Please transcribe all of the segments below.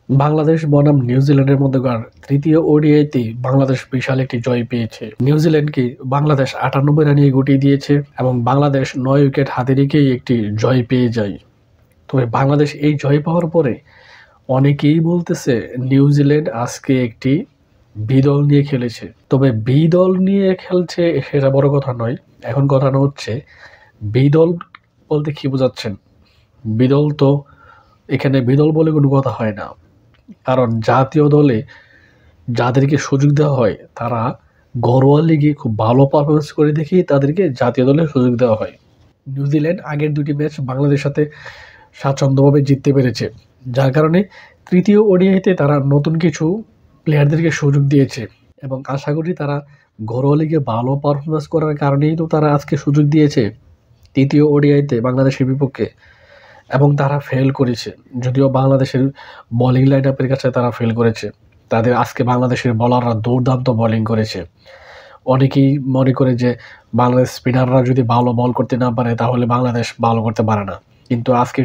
বাংলাদেশ বনাম নিউজিল্যান্ডের মধ্যকার তৃতীয় ওডিআইতে বাংলাদেশ বিশাল একটি জয় পেয়েছে। নিউজিল্যান্ডকে বাংলাদেশ ৯৮ রানে গুটিয়ে দিয়েছে এবং বাংলাদেশ ৯ উইকেট হাতে রেখেই একটি জয় পেয়ে যায়। তবে বাংলাদেশ এই জয় পাওয়ার পরে অনেকেই বলতেছে নিউজিল্যান্ড আজকে একটি বি দল নিয়ে খেলেছে। তবে বি দল নিয়ে খেলছে সেটা বড় কথা নয়। এখন কথা হচ্ছে বি দল বলতে কি বোঝাচ্ছেন? বিদল তো এখানে বিদল বলে কোনো কথা হয় না। কারণ জাতীয় দলে যাদেরকে সুযোগ দেওয়া হয় তারা ঘরোয়া লিগে খুব ভালো পারফরমেন্স করে দেখেই তাদেরকে জাতীয় দলে সুযোগ দেওয়া হয়। নিউজিল্যান্ড আগের ২টি ম্যাচ বাংলাদেশের সাথে স্বাচ্ছন্দ্যভাবে জিততে পেরেছে, যার কারণে তৃতীয় ওডিআইতে তারা নতুন কিছু প্লেয়ারদেরকে সুযোগ দিয়েছে এবং আশা করি তারা ঘরোয়া লিগে ভালো পারফরমেন্স করার কারণেই তো তারা আজকে সুযোগ দিয়েছে তৃতীয় ওডিআইতে বাংলাদেশের বিপক্ষে, এবং তারা ফেল করেছে। যদিও বাংলাদেশের বোলিং লাইন আপের কাছে তারা ফেল করেছে। তাদের আজকে বাংলাদেশের বোলাররা দুর্দান্ত বোলিং করেছে। অনেকেই মনে করে যে বাংলাদেশ স্পিনাররা যদি ভালো বল করতে না পারে তাহলে বাংলাদেশ ভালো করতে পারে না, কিন্তু আজকে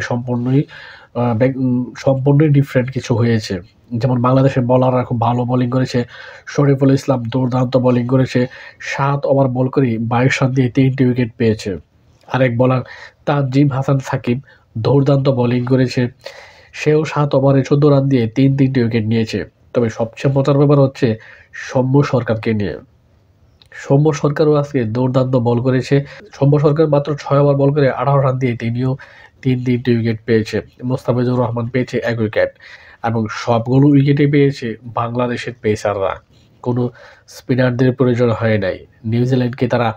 সম্পূর্ণই ডিফারেন্ট কিছু হয়েছে। যেমন বাংলাদেশের বোলাররা খুব ভালো বোলিং করেছে। শরীফুল ইসলাম দুর্দান্ত বোলিং করেছে, ৭ ওভার বল করে ২২ রান দিয়ে ৩টি উইকেট পেয়েছে। আরেক বোলার তানজিম হাসান সাকিব দুর্দান্ত বোলিং করেছে, সেও ৭ ওভারে ১৪ রান দিয়ে ৩টি উইকেট নিয়েছে। তবে সবচেয়ে মজার ব্যাপার হচ্ছে সৌম্য সরকারকে নিয়ে। সৌম্য সরকারও আজকে দুর্দান্ত বল করেছে। সৌম্য সরকার মাত্র ৬ ওভার বল করে ১৮ রান দিয়ে তিনিও ৩টি উইকেট পেয়েছে। মোস্তাফিজুর রহমান পেয়েছে ১ উইকেট এবং সবগুলো উইকেটই পেয়েছে বাংলাদেশের পেসাররা। কোনো স্পিনারদের প্রয়োজন হয় নাই। নিউজিল্যান্ডকে তারা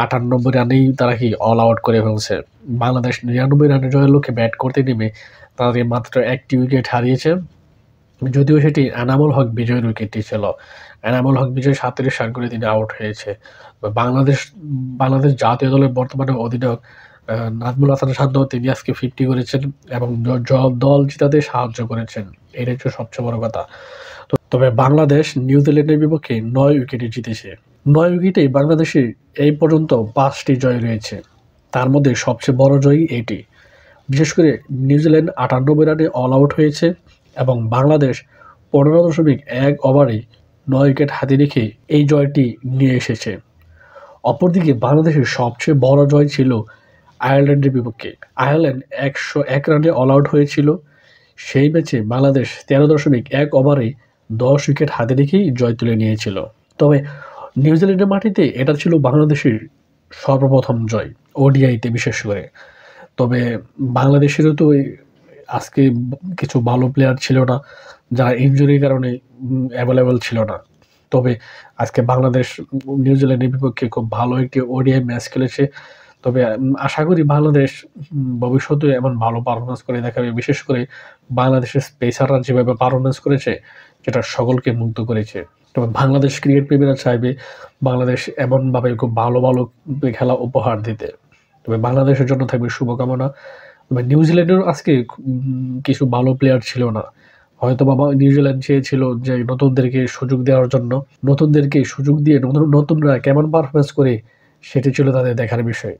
৯৮ রানেই তারা অল আউট করে ফেলছে। বাংলাদেশ ৯৯ রানের জয়ের লক্ষ্যে ব্যাট করতে নেমে তাদের মাত্র ১টি উইকেট হারিয়েছে, যদিও সেটি এনামুল হক বিজয়ের উইকেটটি ছিল। এনামুল হক বিজয় ৩৭ রান করে তিনি আউট হয়েছে। বাংলাদেশ জাতীয় দলের বর্তমানে অধিনায়ক নাজমুল হাসান শান্ত তিনি আজকে ৫০ করেছেন এবং দল জিতাতে সাহায্য করেছেন। এটাই হচ্ছে সবচেয়ে বড় কথা। তবে বাংলাদেশ নিউজিল্যান্ডের বিপক্ষে ৯ উইকেটে জিতেছে। ৯ উইকেটেই বাংলাদেশের এই পর্যন্ত ৫টি জয় রয়েছে, তার মধ্যে সবচেয়ে বড় জয়ই এটি। বিশেষ করে নিউজিল্যান্ড ৯৮ রানে অল আউট হয়েছে এবং বাংলাদেশ ১৫.১ ওভারে ৯ উইকেট হাতে রেখে এই জয়টি নিয়ে এসেছে। অপরদিকে বাংলাদেশের সবচেয়ে বড় জয় ছিল আয়ারল্যান্ডের বিপক্ষে। আয়ারল্যান্ড ১০১ রানে অল আউট হয়েছিল। সেই ম্যাচে বাংলাদেশ ১৩.১ ওভারে ১০ উইকেট হাতে রেখেই জয় তুলে নিয়েছিল। তবে নিউজিল্যান্ডের মাটিতে এটা ছিল বাংলাদেশের সর্বপ্রথম জয়, ওডিআইতে বিশেষ করে। তবে বাংলাদেশেরও তো আজকে কিছু ভালো প্লেয়ার ছিল না, যারা ইনজুরির কারণে অ্যাভেলেবল ছিল না। তবে আজকে বাংলাদেশ নিউজিল্যান্ডের বিপক্ষে খুব ভালো একটি ওডিআই ম্যাচ খেলেছে। তবে আশা করি বাংলাদেশ ভবিষ্যতে এমন ভালো পারফরমেন্স করে দেখাবে। বিশেষ করে বাংলাদেশের পেসাররা যেভাবে পারফরমেন্স করেছে যেটা সকলকে মুগ্ধ করেছে। তবে বাংলাদেশ ক্রিকেট প্রেমীরা চাইবে বাংলাদেশ এমনভাবে খুব ভালো খেলা উপহার দিতে। তবে বাংলাদেশের জন্য থাকবে শুভকামনা। তবে নিউজিল্যান্ডেরও আজকে কিছু ভালো প্লেয়ার ছিল না। হয়তো বাবা নিউজিল্যান্ড চেয়েছিল যে নতুনদেরকে সুযোগ দেওয়ার জন্য, নতুনদেরকে সুযোগ দিয়ে নতুনরা কেমন পারফরমেন্স করে সেটি ছিল তাদের দেখার বিষয়।